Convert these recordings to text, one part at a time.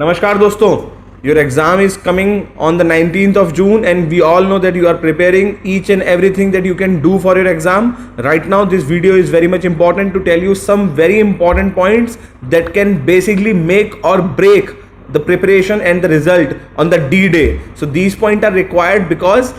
नमस्कार दोस्तों, your exam is coming on the 19th of June and we all know that you are preparing each and everything that you can do for your exam. Right now this video is very much important to tell you some very important points that can basically make or break the preparation and the result on the D-Day. So these points are required because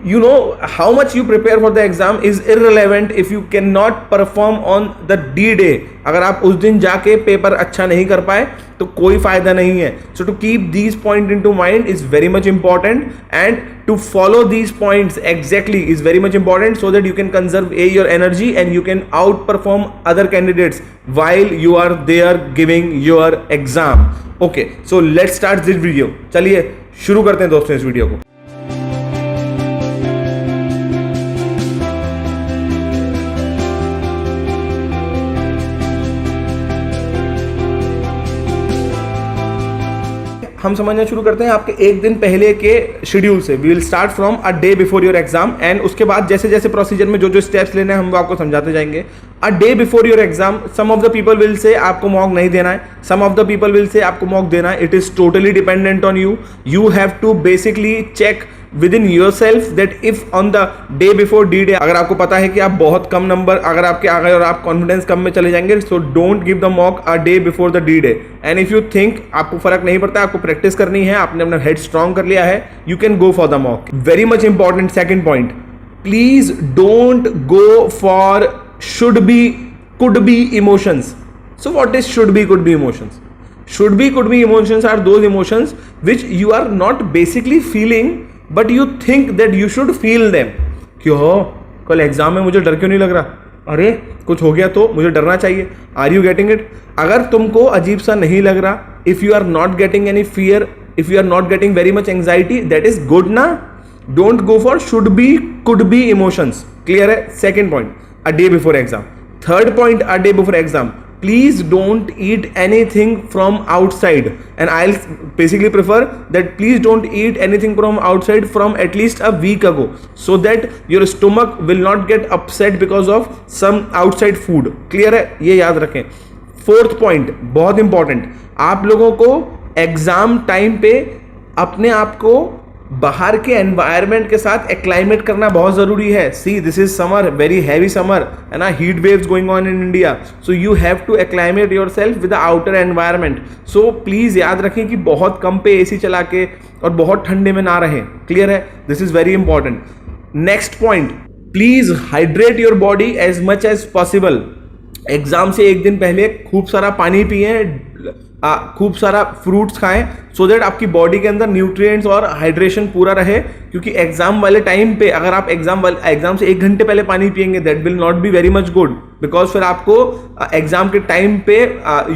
you know how much you prepare for the exam is irrelevant if you cannot perform on the D-Day. अगर आप उस दिन जाके paper अच्छा नहीं कर पाए तो कोई फायदा नहीं है. So to keep these points into mind is very much important, and to follow these points exactly is very much important so that you can conserve your energy and you can outperform other candidates while you are there giving your exam. Okay, so let's start this video. चलिए शुरू करते हैं दोस्तों इस video को. हम समझना शुरू करते हैं आपके एक दिन पहले के शेड्यूल से. We will start from a day before your exam and उसके बाद जैसे जैसे प्रोसीजर में जो जो स्टेप्स लेने हैं हम वो आपको समझाते जाएंगे. A day before your exam, some of the people will say आपको मॉक नहीं देना है, some of the people will say आपको मॉक देना है. It is totally dependent on you. You have to basically check within yourself that if on the day before the day अगर आपको पता है कि आप बहुत कम नंबर अगर आपके आ गए और आप कॉन्फिडेंस कम में चले जाएंगे, so don't give the mock a day before the D day. And if you think आपको फर्क नहीं पड़ता, आपको प्रैक्टिस करनी है, आपने अपना हेड स्ट्रॉन्ग कर लिया है, you can go for the mock. Very much important second point, please don't go for should be could be emotions. So what is should be could be emotions? Should be could be emotions are those emotions which you are not basically feeling but you think that you should feel them. क्यों कल exam में मुझे डर क्यों नहीं लग रहा, अरे कुछ हो गया तो मुझे डरना चाहिए. Are you getting it? अगर तुमको अजीब सा नहीं लग रहा, if you are not getting any fear, if you are not getting very much anxiety, that is good ना. Don't go for should be could be emotions. Clear है? Second point, a day before exam. Third point, a day before exam, please don't eat anything from outside, and I'll basically prefer that please don't eat anything from outside from at least a week ago so that your stomach will not get upset because of some outside food. Clear है? ये याद रखें. Fourth point बहुत important, आप लोगों को exam time पे अपने आप को बाहर के एनवायरनमेंट के साथ एक्लाइमेट करना बहुत जरूरी है. See this is summer, very heavy summer है ना, heat waves going on in India, so you have to acclimate yourself with the outer environment. So please याद रखें कि बहुत कम पे एसी चला के और बहुत ठंडे में ना रहें. क्लियर है? This is very important. Next point, please hydrate your body as much as possible. Exam से एक दिन पहले खूब सारा पानी पिए, खूब सारा फ्रूट्स खाएं सो दैट आपकी बॉडी के अंदर न्यूट्रिएंट्स और हाइड्रेशन पूरा रहे. क्योंकि एग्जाम वाले टाइम पे अगर आप एग्जाम से एक घंटे पहले पानी पिएंगे, that will not be very much good, because फिर आपको एग्जाम के टाइम पे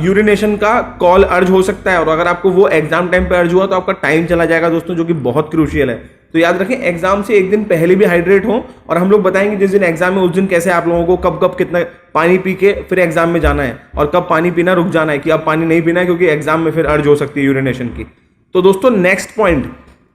यूरिनेशन का कॉल अर्ज हो सकता है, और अगर आपको वो एग्जाम टाइम पे अर्ज हुआ तो आपका टाइम चला जाएगा दोस्तों, जो कि बहुत क्रूशियल है. तो याद रखें एग्जाम से एक दिन पहले भी हाइड्रेट हो, और हम लोग बताएंगे जिस दिन एग्जाम है उस दिन कैसे आप लोगों को कब कब कितना पानी पी के फिर एग्जाम में जाना है, और कब पानी पीना रुक जाना है कि अब पानी नहीं पीना है क्योंकि एग्जाम में फिर अर्ज हो सकती है यूरिनेशन की. तो दोस्तों नेक्स्ट पॉइंट,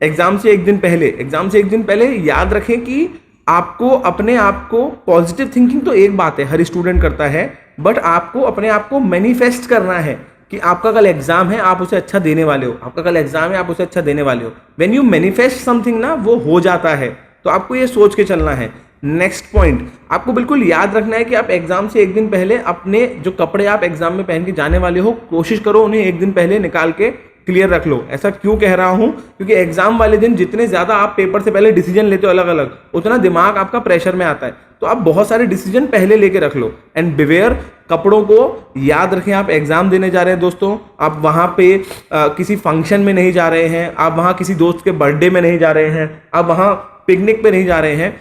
एग्जाम से एक दिन पहले याद रखें कि आपको अपने आप को पॉजिटिव थिंकिंग तो एक बात है, हर स्टूडेंट करता है, बट आपको अपने आप को मैनिफेस्ट करना है कि आपका कल एग्जाम है, आप उसे अच्छा देने वाले हो. आपका कल एग्जाम है, आप उसे अच्छा देने वाले हो. व्हेन यू मैनिफेस्ट समथिंग ना, वो हो जाता है. तो आपको ये सोच के चलना है. नेक्स्ट पॉइंट, आपको बिल्कुल याद रखना है कि आप एग्जाम से एक दिन पहले अपने जो कपड़े आप एग्जाम में पहन के जाने वाले हो, कोशिश करो उन्हें एक दिन पहले निकाल के क्लियर रख लो. ऐसा क्यों कह रहा हूं? क्योंकि एग्जाम वाले दिन जितने ज्यादा आप पेपर से पहले डिसीजन लेते हो अलग अलग, उतना दिमाग आपका प्रेशर में आता है. तो आप बहुत सारे डिसीजन पहले लेके रख लो. एंड बिवेयर, कपड़ों को याद रखें. आप एग्जाम देने जा रहे हैं दोस्तों, आप वहां पे किसी फंक्शन में नहीं जा रहे हैं, आप वहां किसी दोस्त के बर्थडे में नहीं जा रहे हैं, आप वहां पिकनिक पे नहीं जा रहे हैं,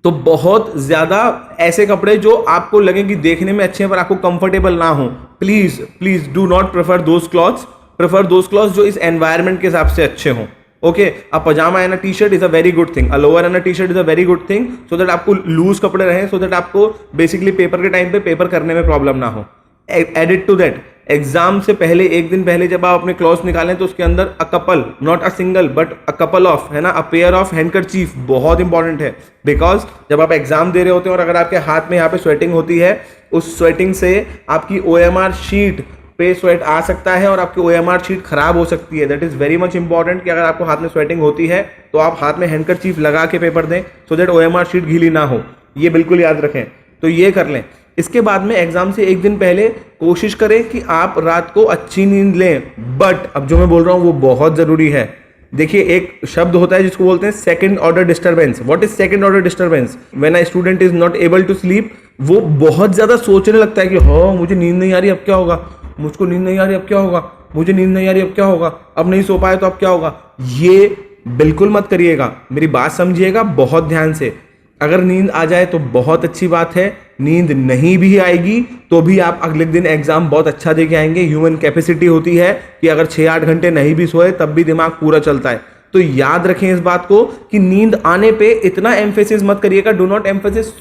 तो बहुत ज्यादा ऐसे कपड़े जो आपको लगे कि देखने में अच्छे हैं पर आपको कंफर्टेबल ना हो, please please do not prefer those clothes. Prefer those clothes जो इस एनवायरनमेंट के हिसाब से अच्छे हों. Okay, a pyjama and a T shirt is a very good thing, a lower and a T shirt is a very good thing, so that आपको loose कपड़े रहें, सो दैट आपको बेसिकली पेपर के टाइम पे paper करने में problem ना हो. एडिट टू दैट, एग्जाम से पहले एक दिन पहले जब आप अपने क्लॉथ्स निकालें तो उसके अंदर a couple, not a single but a couple of, है ना, अ पेयर ऑफ हैंडकरचीफ बहुत इंपॉर्टेंट है. बिकॉज जब आप एग्जाम दे रहे होते हैं और अगर आपके हाथ में यहाँ पे स्वेटिंग होती है, उस स्वेटिंग से आपकी OMR शीट पे स्वेट आ सकता है और आपकी OMR शीट खराब हो सकती है। That is very much important कि अगर आपको हाथ में स्वेटिंग होती है तो आप हाथ में हैंडकरचीफ लगा के पेपर दें, सो दैट OMR शीट गीली ना हो। ये बिल्कुल याद रखें, तो ये कर लें। इसके बाद में एग्जाम से एक दिन पहले कोशिश करें कि आप रात को अच्छी नींद लें। बट अब जो मैं बोल रहा हूं वो बहुत जरूरी है। देखिए, एक शब्द होता है जिसको बोलते हैं second order disturbance. What is second order disturbance? When a student is not able to sleep, वो बहुत ज्यादा सोचने लगता है कि हाँ मुझे नींद नहीं आ रही, अब क्या होगा, मुझको नींद नहीं आ रही, अब क्या होगा, मुझे नींद नहीं आ रही, अब क्या होगा, अब नहीं सो पाए तो अब क्या होगा। ये बिल्कुल मत करिएगा, मेरी बात समझिएगा बहुत ध्यान से। अगर नींद आ जाए तो बहुत अच्छी बात है, नींद नहीं भी आएगी तो भी आप अगले दिन एग्जाम बहुत अच्छा दे के आएंगे। ह्यूमन कैपेसिटी होती है कि अगर 6-8 घंटे नहीं भी सोए तब भी दिमाग पूरा चलता है। तो याद रखें इस बात को कि नींद आने पे इतना एम्फेसिस मत करिएगा। Do not emphasis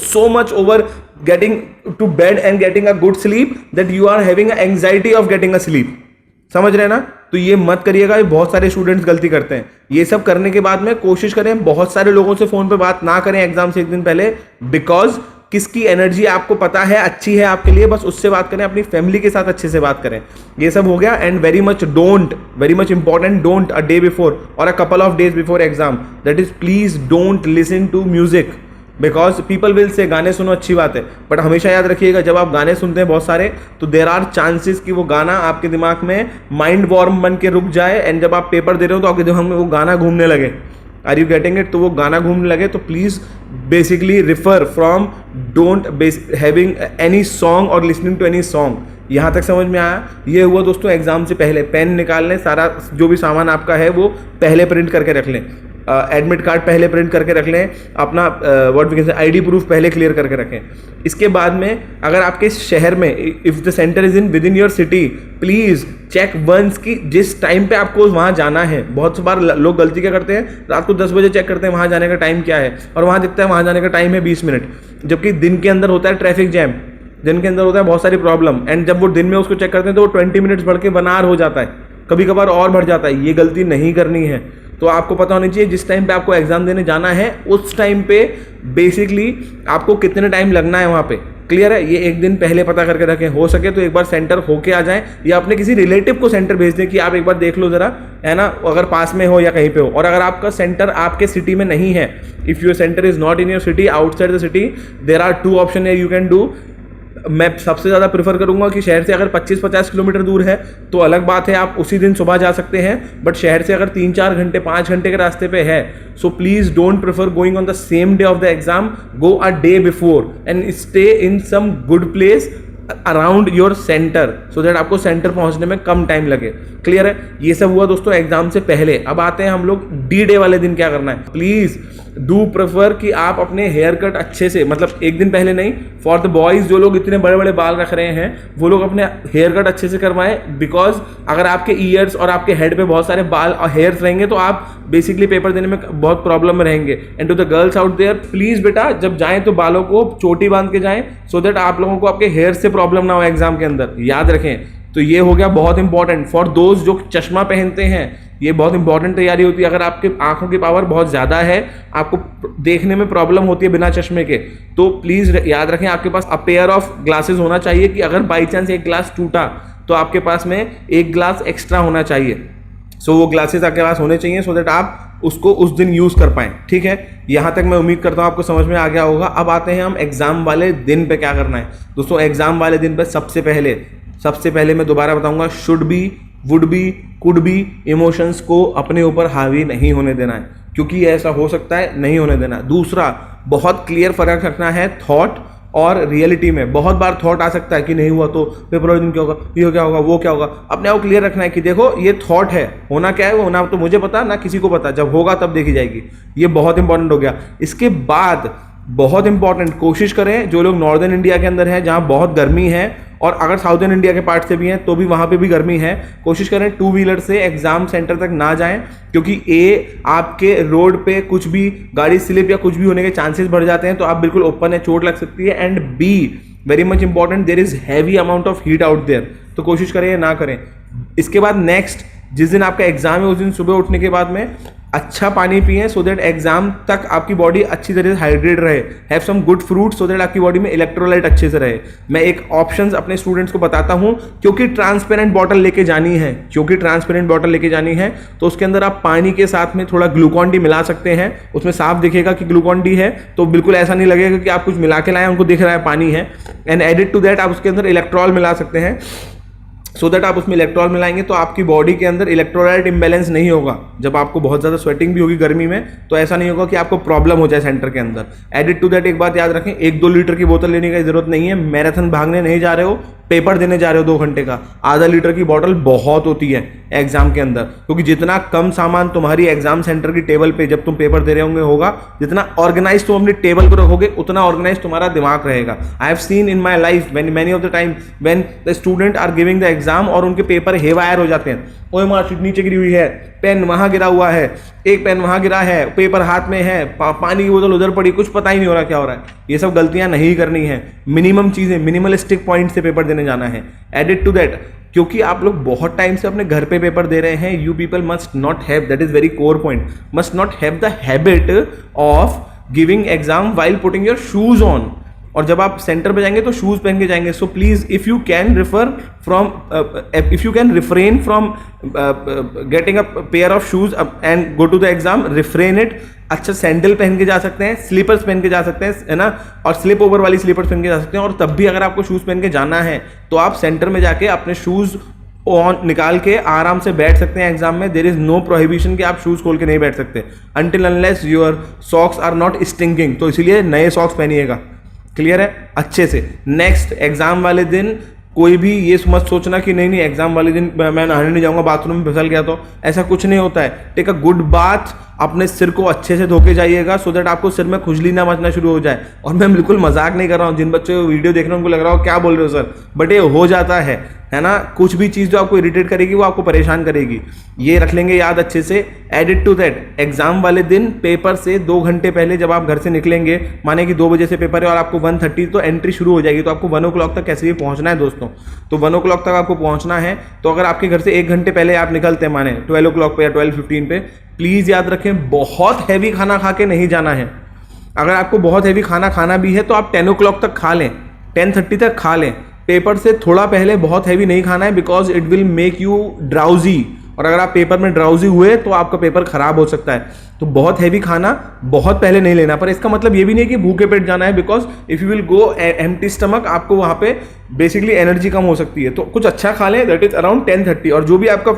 so much over getting to bed and getting a good sleep that you are having a anxiety of getting a sleep। समझ रहे हैं ना? तो ये मत करिएगा, ये बहुत सारे स्टूडेंट्स गलती करते हैं। ये सब करने के बाद में कोशिश करें बहुत सारे लोगों से फोन पे बात ना करें एग्जाम से एक दिन पहले, बिकॉज किसकी एनर्जी आपको पता है अच्छी है आपके लिए, बस उससे बात करें। अपनी फैमिली के साथ अच्छे से बात करें। ये सब हो गया। And very much important, don't a day before और a couple of days before exam, that is please don't listen to music, because people will say गाने सुनो अच्छी बात है, बट हमेशा याद रखिएगा जब आप गाने सुनते हैं बहुत सारे, तो देर आर चांसेस कि वो गाना आपके दिमाग में माइंड वॉर्म बन के रुक जाए, एंड जब आप पेपर दे रहे हो तो आपके दिमाग में वो गाना घूमने लगे। Are you getting it? तो वो गाना घूमने लगे तो please basically refer from don't having any song और लिसनिंग टू एनी सॉन्ग। यहाँ तक समझ में आया? ये हुआ दोस्तों एग्जाम से पहले। पेन निकाल लें, सारा जो भी सामान आपका है वो पहले प्रिंट करके रख लें। एडमिट कार्ड पहले प्रिंट करके रख लें, अपना what we can say ID proof पहले क्लियर करके रखें। इसके बाद में अगर आपके शहर में, if the centre is in within your city, please check once कि जिस टाइम पे आपको वहाँ जाना है। बहुत बार लोग गलती क्या करते हैं, रात को 10 बजे चेक करते हैं वहाँ जाने का टाइम क्या है, और वहाँ दिखता है वहाँ जाने का टाइम है 20 मिनट, जबकि दिन के अंदर होता है ट्रैफिक जैम, दिन के अंदर होता है बहुत सारी प्रॉब्लम, एंड जब वो दिन में उसको चेक करते हैं तो वो 20 मिनट्स बढ़ के 1 आवर हो जाता है, कभी कभार और बढ़ जाता है। ये गलती नहीं करनी है। तो आपको पता होनी चाहिए जिस टाइम पे आपको एग्जाम देने जाना है उस टाइम पे बेसिकली आपको कितने टाइम लगना है वहाँ पे। क्लियर है? ये एक दिन पहले पता करके रखें। हो सके तो एक बार सेंटर होके आ जाएं, या अपने किसी रिलेटिव को सेंटर भेज दें कि आप एक बार देख लो जरा, है ना, अगर पास में हो या कहीं पे हो। और अगर आपका सेंटर आपके सिटी में नहीं है, if your centre is not in your city, outside the city, there are 2 option you can do. मैं सबसे ज़्यादा प्रेफर करूंगा कि शहर से अगर 25-50 किलोमीटर दूर है तो अलग बात है, आप उसी दिन सुबह जा सकते हैं। बट शहर से अगर 3-4 घंटे 5 घंटे के रास्ते पे है, so please don't prefer going on the same day of the exam, go a day before and stay in some good place around your centre, so that आपको सेंटर पहुंचने में कम टाइम लगे। क्लियर है? ये सब हुआ दोस्तों एग्जाम से पहले। अब आते हैं हम लोग D-Day वाले दिन क्या करना है। प्लीज डू प्रेफर कि आप अपने हेयर कट अच्छे से, मतलब एक दिन पहले नहीं, फॉर द बॉयज जो लोग इतने बड़े बड़े बाल रख रहे हैं वो लोग अपने हेयर कट अच्छे से करवाएं, बिकॉज अगर आपके ईयर्स और आपके हेड पे बहुत सारे बाल और हेयर्स रहेंगे तो आप बेसिकली पेपर देने में बहुत प्रॉब्लम में रहेंगे। And to the girls out there, please बेटा जब जाएं तो बालों को चोटी बांध के जाएं, सो दैट आप लोगों को आपके हेयर से प्रॉब्लम ना हो एग्जाम के अंदर। याद रखें। तो ये हो गया बहुत इंपॉर्टेंट फॉर दोज जो चश्मा पहनते हैं। ये बहुत इंपॉर्टेंट तैयारी होती है। अगर आपके आंखों की पावर बहुत ज़्यादा है, आपको देखने में प्रॉब्लम होती है बिना चश्मे के, तो प्लीज़ याद रखें आपके पास अ पेयर ऑफ ग्लासेस होना चाहिए कि अगर बाई चांस एक ग्लास टूटा तो आपके पास में एक ग्लास एक्स्ट्रा होना चाहिए। सो वो ग्लासेस आपके पास होने चाहिए, सो दैट आप उसको उस दिन यूज़ कर पाएँ। ठीक है? यहाँ तक मैं उम्मीद करता हूँ आपको समझ में आ गया होगा। अब आते हैं हम एग्ज़ाम वाले दिन पे क्या करना है। दोस्तों एग्ज़ाम वाले दिन पे सबसे पहले मैं दोबारा बताऊंगा, should be, would be, could be emotions को अपने ऊपर हावी नहीं होने देना है, क्योंकि ऐसा हो सकता है, नहीं होने देना। दूसरा, बहुत क्लियर फर्क रखना है थॉट और रियलिटी में। बहुत बार थॉट आ सकता है कि नहीं हुआ तो पेपर वाले दिन क्या होगा, ये क्या होगा, वो क्या होगा। अपने आप क्लियर रखना है कि देखो ये थॉट है, होना क्या है वो ना तो मुझे पता ना किसी को पता, जब होगा तब देखी जाएगी। ये बहुत इंपॉर्टेंट हो गया। इसके बाद बहुत इंपॉर्टेंट, कोशिश करें जो लोग नॉर्दर्न इंडिया के अंदर हैं जहां बहुत गर्मी है, और अगर साउदर्न इंडिया के पार्ट से भी हैं तो भी वहां पे भी गर्मी है, कोशिश करें 2 व्हीलर से एग्जाम सेंटर तक ना जाएं, क्योंकि ए आपके रोड पे कुछ भी गाड़ी स्लिप या कुछ भी होने के चांसेस बढ़ जाते हैं, तो आप बिल्कुल ओपन है, चोट लग सकती है। And be very much important, there is heavy amount of heat out there, तो कोशिश करें ना करें। इसके बाद नेक्स्ट जिस दिन आपका एग्जाम है उस दिन सुबह उठने के बाद में अच्छा पानी पिएं सो दैट एग्जाम तक आपकी बॉडी अच्छी तरह से हाइड्रेट रहे। Have some good fruit so that आपकी बॉडी में इलेक्ट्रोलाइट अच्छे से रहे। मैं एक ऑप्शंस अपने स्टूडेंट्स को बताता हूं, क्योंकि ट्रांसपेरेंट बॉटल लेके जानी है, तो उसके अंदर आप पानी के साथ में थोड़ा ग्लूकॉन डी मिला सकते हैं। उसमें साफ दिखेगा कि ग्लूकॉन डी है, तो बिल्कुल ऐसा नहीं लगेगा कि आप कुछ मिला के लाए, उनको दिख रहा है पानी है। एंड एडिड टू दैट आप उसके अंदर इलेक्ट्रॉल मिला सकते हैं, सो दैट आप उसमें इलेक्ट्रॉल मिलाएंगे तो आपकी बॉडी के अंदर इलेक्ट्रोलाइट इम्बैलेंस नहीं होगा। जब आपको बहुत ज़्यादा स्वेटिंग भी होगी गर्मी में, तो ऐसा नहीं होगा कि आपको प्रॉब्लम हो जाए सेंटर के अंदर। एडिड टू दैट एक बात याद रखें, 1-2 लीटर की बोतल लेने की जरूरत नहीं है। मैराथन भागने नहीं जा रहे हो, पेपर देने जा रहे हो 2 घंटे का, आधा लीटर की बोतल बहुत होती है एग्जाम के अंदर, क्योंकि जितना कम सामान तुम्हारी एग्जाम सेंटर की टेबल पे जब तुम पेपर दे रहे होंगे होगा, जितना ऑर्गेनाइज तुम अपनी टेबल पर रखोगे उतना ऑर्गेनाइज तुम्हारा दिमाग रहेगा। I have seen in my life when many of the time when the student are giving the exam और उनके पेपर हेवायर हो जाते हैं। ओए मार्कशीट नीचे गिरी हुई है, पेन वहां गिरा हुआ है, एक पेन वहां गिरा है, पेपर हाथ में है, पानी की बोतल उधर पड़ी, कुछ पता ही नहीं हो रहा क्या हो रहा है। ये सब गलतियां नहीं करनी है। मिनिमम चीजें, मिनिमलिस्टिक पॉइंट से पेपर देने जाना है। एडिड टू दैट, क्योंकि आप लोग बहुत टाइम से अपने घर पे पेपर दे रहे हैं, you people must not have, that is very core point, must not have the habit of giving exam while putting your shoes on. और जब आप सेंटर पे जाएंगे तो शूज पहन के जाएंगे। So please if you can refrain from getting a pair of shoes and go to the exam, refrain it. अच्छा सैंडल पहन के जा सकते हैं, स्लीपर्स पहन के जा सकते हैं, है ना, और स्लिप ओवर वाली स्लीपर्स पहन के जा सकते हैं। और तब भी अगर आपको शूज पहन के जाना है तो आप सेंटर में जाके अपने शूज ऑन निकाल के आराम से बैठ सकते हैं एग्जाम में। देयर इज नो प्रोहिबिशन कि आप शूज खोल के नहीं बैठ सकते, until unless your socks are not stinking. तो इसीलिए नए सॉक्स पहनिएगा। क्लियर है अच्छे से। नेक्स्ट, एग्जाम वाले दिन कोई भी ये मत सोचना कि नहीं एग्जाम वाले दिन मैं नहाने नहीं जाऊंगा, बाथरूम में फिसल गया तो, ऐसा कुछ नहीं होता है। टेक अ गुड बाथ, अपने सिर को अच्छे से धो के जाइएगा सो दैट आपको सिर में खुजली ना मचना शुरू हो जाए। और मैं बिल्कुल मजाक नहीं कर रहा हूँ, जिन बच्चों को वीडियो देख रहे हैं उनको लग रहा हो क्या बोल रहे हो सर, बट ये हो जाता है ना। कुछ भी चीज़ जो आपको इरिटेट करेगी वो आपको परेशान करेगी, ये रख लेंगे याद अच्छे से। एडिड टू दैट, एग्जाम वाले दिन पेपर से 2 घंटे पहले जब आप घर से निकलेंगे, माने कि 2 बजे से पेपर है और आपको 1:30 तो एंट्री शुरू हो जाएगी, तो आपको 1 o'clock तक कैसे भी पहुंचना है दोस्तों। तो 1 o'clock तक आपको पहुंचना है, तो अगर आपके घर से 1 घंटे पहले आप निकलते हैं, माने 12 o'clock पे या 12:15 पे, प्लीज़ याद रखें बहुत हैवी खाना खा के नहीं जाना है। अगर आपको बहुत हैवी खाना खाना भी है तो आप 10 o'clock तक खा लें, 10:30 तक खा लें। पेपर से थोड़ा पहले बहुत हैवी नहीं खाना है, because it will make you drowsy, और अगर आप पेपर में ड्राउजी हुए तो आपका पेपर खराब हो सकता है। तो बहुत हैवी खाना बहुत पहले नहीं लेना, पर इसका मतलब ये भी नहीं कि भूखे पेट जाना है, because if you will go empty stomach आपको वहाँ पे बेसिकली एनर्जी कम हो सकती है। तो कुछ अच्छा खा लें, दैट इज अराउंड 10:30, और जो भी आपका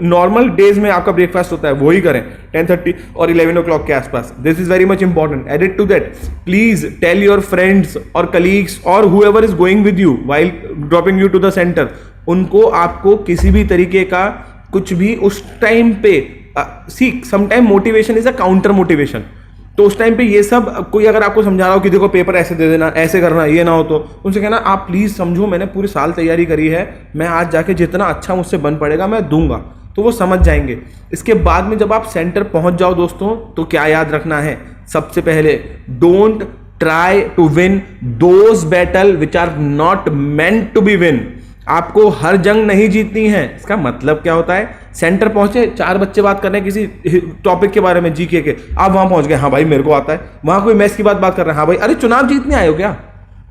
नॉर्मल डेज में आपका ब्रेकफास्ट होता है वही करें 10:30 और 11 o'clock के आसपास। This is very much important. Added to that, please tell your friends और कलीग्स और whoever is going with you while dropping you to the centre, उनको आपको किसी भी तरीके का कुछ भी उस टाइम पे see sometime motivation is a counter motivation. तो उस टाइम पे ये सब कोई अगर आपको समझा रहा हो कि देखो पेपर ऐसे दे देना, ऐसे करना, ये ना हो, तो उनसे कहना आप प्लीज समझो मैंने पूरे साल तैयारी करी है, मैं आज जाके जितना अच्छा मुझसे बन पड़ेगा मैं दूंगा, तो वो समझ जाएंगे। इसके बाद में जब आप सेंटर पहुंच जाओ दोस्तों, तो क्या याद रखना है, सबसे पहले don't try to win those battle which are not meant to be win. आपको हर जंग नहीं जीतनी है। इसका मतलब क्या होता है, सेंटर पहुंचे, 4 बच्चे बात कर रहे हैं किसी टॉपिक के बारे में, जीके के, आप वहां पहुंच गए, हाँ भाई मेरे को आता है। वहां कोई मैथ्स की बात कर रहे हैं, हाँ भाई, अरे चुनाव जीतने आए हो क्या,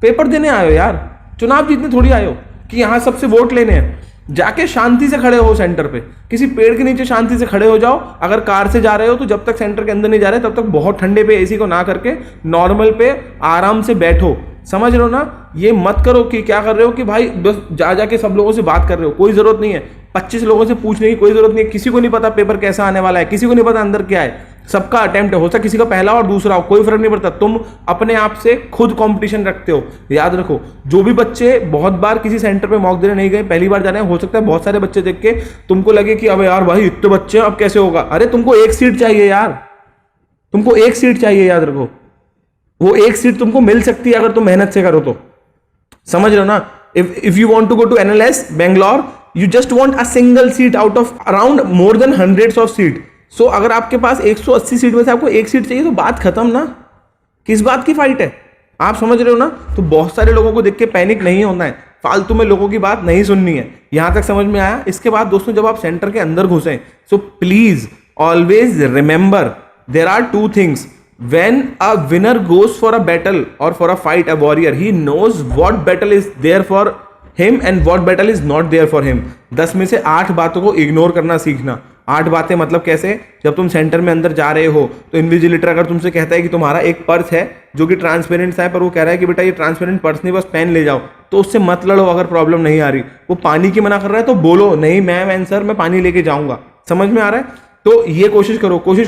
पेपर देने आए हो यार, चुनाव जीतने थोड़ी आए हो कि यहां सबसे वोट लेने हैं। जाके शांति से खड़े हो सेंटर पे, किसी पेड़ के नीचे शांति से खड़े हो जाओ। अगर कार से जा रहे हो तो जब तक सेंटर के अंदर नहीं जा रहे तब तक बहुत ठंडे पे एसी को ना करके नॉर्मल पे आराम से बैठो। समझ रहे हो ना, ये मत करो कि क्या कर रहे हो कि भाई बस जा जाके सब लोगों से बात कर रहे हो, कोई जरूरत नहीं है। 25 लोगों से पूछने की कोई जरूरत नहीं है, किसी को नहीं पता पेपर कैसा आने वाला है, किसी को नहीं पता अंदर क्या है। सबका अटेम्प्ट हो सकता है किसी का पहला और दूसरा हो, कोई फर्क नहीं पड़ता। तुम अपने आप से खुद कंपटीशन रखते हो। याद रखो, जो भी बच्चे बहुत बार किसी सेंटर पे मॉक देने नहीं गए, पहली बार जा रहे हैं, हो सकता है बहुत सारे बच्चे देख के तुमको लगे कि अब यार भाई इतने बच्चे अब कैसे होगा। अरे तुमको 1 सीट चाहिए यार, तुमको 1 सीट चाहिए, याद रखो। वो 1 सीट तुमको मिल सकती है अगर तुम मेहनत से करो तो। समझ रहे हो ना, if you want to go to NLS Bangalore, you just want a single seat out of around more than hundreds of seat. सो अगर आपके पास 180 सीट में से आपको 1 सीट चाहिए तो बात खत्म ना, किस बात की फाइट है, आप समझ रहे हो ना। तो बहुत सारे लोगों को देख के पैनिक नहीं होना है, फालतू में लोगों की बात नहीं सुननी है। यहां तक समझ में आया। इसके बाद दोस्तों जब आप सेंटर के अंदर घुसे, so please always remember there are two things. When a winner goes for a battle or for a fight, a warrior, he knows what battle is there for him and what battle is not there for him. 10 में से 8 बातों को ignore करना सीखना. 8 बातें मतलब कैसे? जब तुम सेंटर में अंदर जा रहे हो तो इन्विजिलेटर अगर तुमसे कहता है कि तुम्हारा एक पर्स है जो कि ट्रांसपेरेंट सा है, पर वो कह रहा है कि बेटा ये ट्रांसपेरेंट पर्स नहीं, बस पेन ले जाओ, तो उससे मत लड़ो. अगर प्रॉब्लम नहीं आ रही, वो पानी की मना कर रहा है तो बोलो नहीं मैम एंड सर मैं पानी लेके जाऊंगा. समझ में आ रहा है? तो ये कोशिश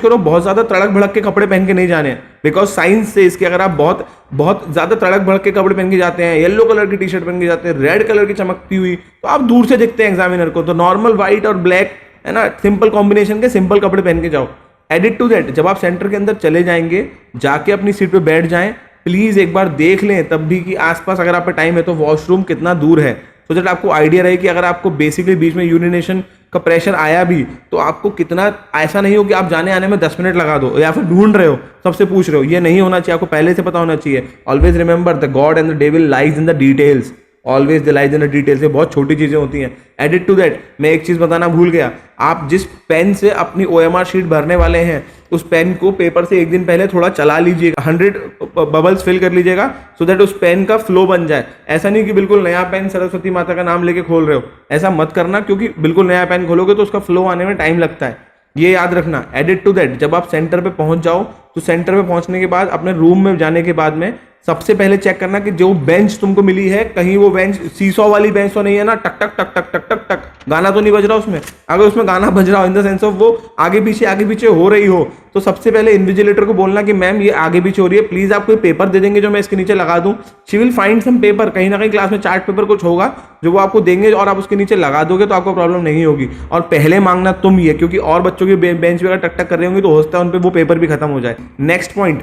करो बहुत ज्यादा तड़क भड़क के कपड़े पहन के नहीं जाने, बिकॉज साइंस से इसके अगर आप बहुत ज्यादा तड़क भड़क के कपड़े पहन के जाते हैं, येलो कलर की टी शर्ट पहन के जाते हैं, रेड कलर की चमकती हुई, तो आप दूर से दिखते हैं एग्जामिनर को. तो नॉर्मल व्हाइट और ब्लैक है ना, सिंपल कॉम्बिनेशन के सिंपल कपड़े पहन के जाओ. एडिट टू दैट, जब आप सेंटर के अंदर चले जाएंगे, जाके अपनी सीट पे बैठ जाएं, प्लीज एक बार देख लें तब भी कि आसपास अगर आप पे टाइम है तो वॉशरूम कितना दूर है, तो दैट आपको आइडिया रहे कि अगर आपको बेसिकली बीच में यूरिनेशन का प्रेशर आया भी तो आपको कितना, ऐसा नहीं हो कि आप जाने आने में 10 मिनट लगा दो या फिर ढूंढ रहे हो, सबसे पूछ रहे हो. ये नहीं होना चाहिए, आपको पहले से पता होना चाहिए. Always remember the God and the devil lies in the details. Always the lies in the details. ये बहुत छोटी चीजें होती हैं. एडिट टू दैट, मैं एक चीज बताना भूल गया. आप जिस पेन से अपनी OMR शीट भरने वाले हैं, उस पेन को पेपर से एक दिन पहले थोड़ा चला लीजिएगा, 100 बबल्स फिल कर लीजिएगा, सो दैट उस पेन का फ्लो बन जाए. ऐसा नहीं कि बिल्कुल नया पेन सरस्वती माता का नाम लेके खोल रहे हो, ऐसा मत करना, क्योंकि बिल्कुल नया पेन खोलोगे तो उसका फ्लो आने में टाइम लगता है. ये याद रखना. एडिट टू दैट, जब आप सेंटर पे पहुंच जाओ तो सेंटर पे पहुंचने के बाद अपने रूम में जाने के बाद में सबसे पहले चेक करना कि जो बेंच तुमको मिली है, कहीं वो बेंच सीसॉ वाली बेंच तो नहीं है ना, टक टक टक टक टक टक टक गाना तो नहीं बज रहा उसमें. अगर उसमें गाना बज रहा हो इन द सेंस ऑफ वो आगे पीछे हो रही हो, तो सबसे पहले इन्विजिलेटर को बोलना कि मैम ये आगे पीछे हो रही है, प्लीज आप कोई पेपर दे देंगे जो मैं इसके नीचे लगा दूं. She will find some paper, कहीं ना कहीं क्लास में चार्ट पेपर कुछ होगा जो वो आपको देंगे और आप उसके नीचे लगा दोगे तो आपको प्रॉब्लम नहीं होगी. और पहले मांगना तुम ये, क्योंकि और बच्चों की बेंच पे अगर टक टक कर रही होंगी तो हो सकता है उन पे वो पेपर भी खत्म हो जाए. नेक्स्ट पॉइंट,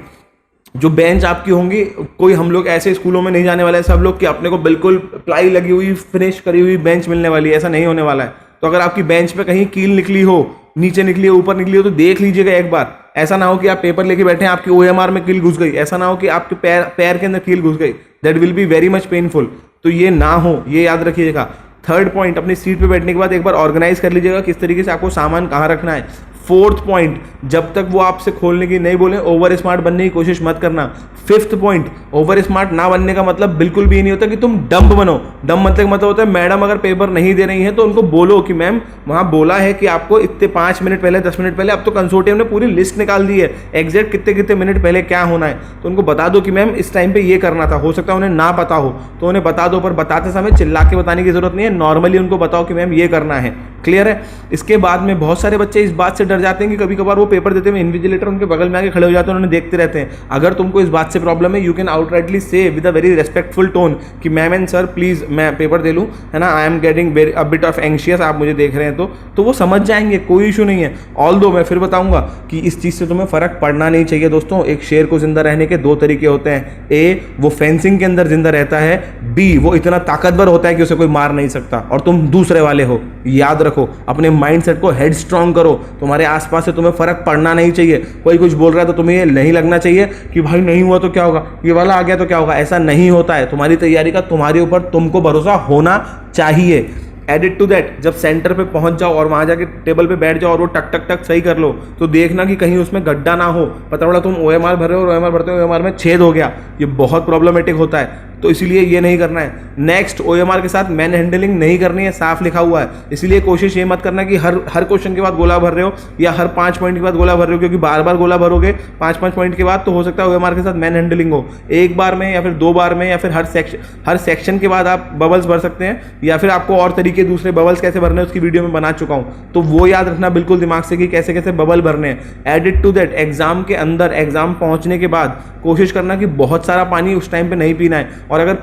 जो बेंच आपकी होंगी, कोई हम लोग ऐसे स्कूलों में नहीं जाने वाले हैं सब लोग कि अपने को बिल्कुल प्लाई लगी हुई फिनिश करी हुई बेंच मिलने वाली है, ऐसा नहीं होने वाला है. तो अगर आपकी बेंच पे कहीं कील निकली हो, नीचे निकली हो, ऊपर निकली हो, तो देख लीजिएगा एक बार. ऐसा ना हो कि आप पेपर लेके बैठे हैं, आपकी OMR में कील घुस गई, ऐसा ना हो कि आपके पैर के अंदर कील घुस गई. That will be very much painful. तो ये ना हो, ये याद रखिएगा. थर्ड पॉइंट, अपनी सीट पे बैठने के बाद एक बार ऑर्गेनाइज कर लीजिएगा किस तरीके से आपको सामान कहाँ रखना है. फोर्थ पॉइंट, जब तक वो आपसे खोलने की नहीं बोले ओवर स्मार्ट बनने की कोशिश मत करना. फिफ्थ पॉइंट, ओवर स्मार्ट ना बनने का मतलब बिल्कुल भी नहीं होता कि तुम डम्ब बनो. डम्ब मतलब होता है मैडम अगर पेपर नहीं दे रही है तो उनको बोलो कि मैम वहां बोला है कि आपको इतने 5 मिनट पहले 10 मिनट पहले, अब तो कंसोर्टियम ने पूरी लिस्ट निकाल दी है एग्जैक्ट कितने कितने मिनट पहले क्या होना है, तो उनको बता दो कि मैम इस टाइम पे ये करना था. हो सकता है उन्हें ना पता हो तो उन्हें बता दो, पर बताते समय चिल्ला के बताने की जरूरत नहीं है. नॉर्मली उनको बताओ कि मैम ये करना है. क्लियर है? इसके बाद में बहुत सारे बच्चे इस बात से डर जाते हैं कि कभी कभार वो पेपर देते हुए इन्विजिलेटर उनके बगल में आके खड़े हो जाते हैं, उन्हें देखते रहते हैं. अगर तुमको इस बात से प्रॉब्लम है, यू कैन आउटराइटली से with a very respectful tone कि मैम एंड सर प्लीज मैं पेपर दे लूँ, है ना, I am getting very a bit of anxious, आप मुझे देख रहे हैं तो वो समझ जाएंगे, कोई इशू नहीं है. ऑल्दो मैं फिर बताऊंगा कि इस चीज़ से तुम्हें फर्क पड़ना नहीं चाहिए दोस्तों. एक शेर को जिंदा रहने के 2 तरीके होते हैं. ए, वो फेंसिंग के अंदर जिंदा रहता है. बी, वो इतना ताकतवर होता है कि उसे कोई मार नहीं सकता, और तुम दूसरे वाले हो. याद रखो, अपने माइंडसेट को हेड स्ट्रांग करो. तुम्हारे आसपास से तुम्हें फर्क पड़ना नहीं चाहिए. कोई कुछ बोल रहा है तो तुम्हें ये नहीं लगना चाहिए कि भाई नहीं हुआ तो क्या होगा, ये वाला आ गया तो क्या होगा. ऐसा नहीं होता है. तुम्हारी तैयारी का तुम्हारे ऊपर तुमको भरोसा होना चाहिए. एडिट टू दैट, जब सेंटर पे पहुंच जाओ और वहां जाके टेबल पे बैठ जाओ और वो टक टक टक सही कर लो, तो देखना कि कहीं उसमें गड्ढा ना हो. पता पड़ा तुम OMR भर रहे हो और OMR भरते हो OMR में छेद हो गया, ये बहुत प्रॉब्लमेटिक होता है. तो इसीलिए ये नहीं करना है. नेक्स्ट, OMR के साथ मैन हैंडलिंग नहीं करनी है, साफ लिखा हुआ है. इसलिए कोशिश ये मत करना कि हर क्वेश्चन के बाद गोला भर रहे हो या हर 5 पॉइंट के बाद गोला भर रहे हो, क्योंकि बार बार गोला भरोगे 5-5 पॉइंट के बाद तो हो सकता है OMR के साथ मैन हैंडलिंग हो. एक बार में या फिर 2 बार में या फिर हर सेक्शन के बाद आप बबल्स भर सकते हैं, या फिर आपको और तरीके दूसरे बबल्स कैसे भरने हैं उसकी वीडियो में बना चुका हूं, तो वो याद रखना बिल्कुल दिमाग से कि कैसे कैसे बबल भरने हैं. एडिट टू दैट, एग्जाम के अंदर एग्जाम पहुंचने के बाद कोशिश करना कि बहुत सारा पानी उस टाइम पे नहीं पीना है. और अगर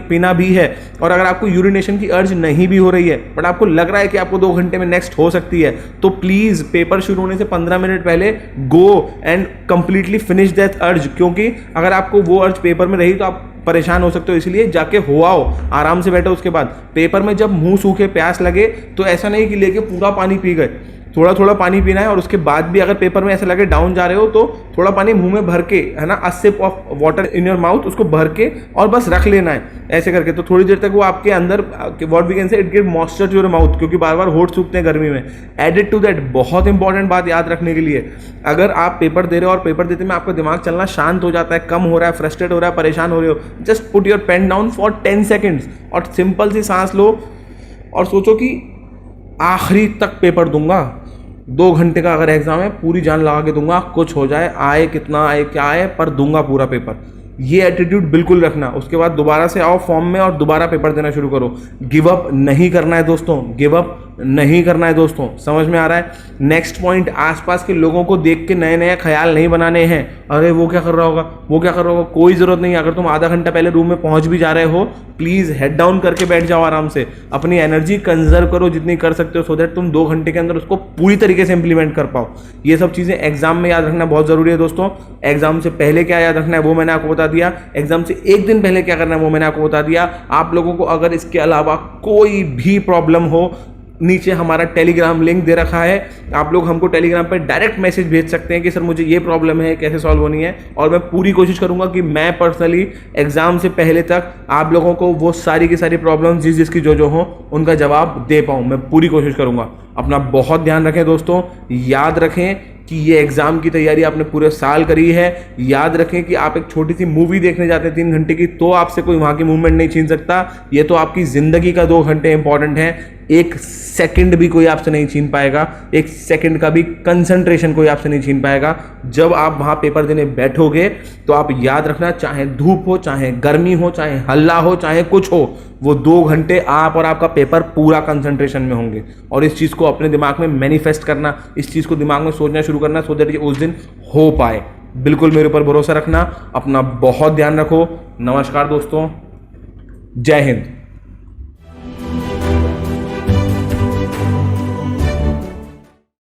पीना भी है और अगर आपको यूरिनेशन की अर्ज नहीं भी हो रही है बट आपको लग रहा है कि आपको 2 घंटे में नेक्स्ट हो सकती है, तो प्लीज पेपर शुरू होने से 15 मिनट पहले go and completely finish that अर्ज. क्योंकि अगर आपको वो अर्ज पेपर में रही तो आप परेशान हो सकते हो. इसलिए जाके हो आओ, आराम से बैठो. उसके बाद पेपर में जब मुंह सूखे प्यास लगे तो ऐसा नहीं कि लेके पूरा पानी पी गए, थोड़ा थोड़ा पानी पीना है, और उसके बाद भी अगर पेपर में ऐसा लगे डाउन जा रहे हो तो थोड़ा पानी मुंह में भर के, है ना, a sip of water in your mouth, उसको भर के और बस रख लेना है ऐसे करके। तो थोड़ी देर तक वो आपके अंदर, what we can say, it give moisture to your mouth, क्योंकि बार बार होठ सूखते हैं गर्मी में। एडेड टू दैट, बहुत इंपॉर्टेंट बात याद रखने के लिए, अगर आप पेपर दे रहे हो और पेपर देते में आपका दिमाग चलना शांत हो जाता है, कम हो रहा है, फ्रस्ट्रेट हो रहा है, परेशान हो रहे हो, just put your pen down for 10 seconds और सिंपल सी सांस लो और सोचो कि आखिरी तक पेपर दूंगा। 2 घंटे का अगर एग्जाम है, पूरी जान लगा के दूंगा, कुछ हो जाए, आए कितना आए क्या आए, पर दूंगा पूरा पेपर। ये एटीट्यूड बिल्कुल रखना। उसके बाद दोबारा से आओ फॉर्म में और दोबारा पेपर देना शुरू करो। गिव अप नहीं करना है दोस्तों, गिव अप नहीं करना है दोस्तों, समझ में आ रहा है। नेक्स्ट पॉइंट, आसपास के लोगों को देख के नए नए ख्याल नहीं बनाने हैं। अरे वो क्या कर रहा होगा, वो क्या कर रहा होगा, कोई ज़रूरत नहीं है। अगर तुम आधा घंटा पहले रूम में पहुंच भी जा रहे हो, प्लीज़ हेड डाउन करके बैठ जाओ आराम से, अपनी एनर्जी कंजर्व करो जितनी कर सकते हो, सो दैट तुम 2 घंटे के अंदर उसको पूरी तरीके से इंप्लीमेंट कर पाओ। ये सब चीज़ें एग्जाम में याद रखना बहुत ज़रूरी है दोस्तों। एग्जाम से पहले क्या याद रखना है वो मैंने आपको बता दिया, एग्जाम से 1 दिन पहले क्या करना है वो मैंने आपको बता दिया। आप लोगों को अगर इसके अलावा कोई भी प्रॉब्लम हो, नीचे हमारा टेलीग्राम लिंक दे रखा है, आप लोग हमको टेलीग्राम पे डायरेक्ट मैसेज भेज सकते हैं कि सर मुझे ये प्रॉब्लम है, कैसे सॉल्व होनी है, और मैं पूरी कोशिश करूंगा कि मैं पर्सनली एग्जाम से पहले तक आप लोगों को वो सारी की सारी प्रॉब्लम्स जिसकी जो हो उनका जवाब दे पाऊँ। मैं पूरी कोशिश करूंगा। अपना बहुत ध्यान रखें दोस्तों, याद रखें कि ये एग्जाम की तैयारी आपने पूरे साल करी है। याद रखें कि आप एक छोटी सी मूवी देखने जाते हैं 3 घंटे की, तो आपसे कोई वहाँ की मूवमेंट नहीं छीन सकता। ये तो आपकी ज़िंदगी का 2 घंटे इंपॉर्टेंट है, 1 सेकंड भी कोई आपसे नहीं छीन पाएगा, 1 सेकंड का भी कंसंट्रेशन कोई आपसे नहीं छीन पाएगा। जब आप वहाँ पेपर देने बैठोगे तो आप याद रखना, चाहे धूप हो, चाहे गर्मी हो, चाहे हल्ला हो, चाहे कुछ हो, वो 2 घंटे आप और आपका पेपर पूरा कंसंट्रेशन में होंगे। और इस चीज़ को अपने दिमाग में मैनिफेस्ट करना, इस चीज़ को दिमाग में सोचना शुरू करना, सो दैट उस दिन हो पाए। बिल्कुल मेरे ऊपर भरोसा रखना। अपना बहुत ध्यान रखो। नमस्कार दोस्तों, जय हिंद।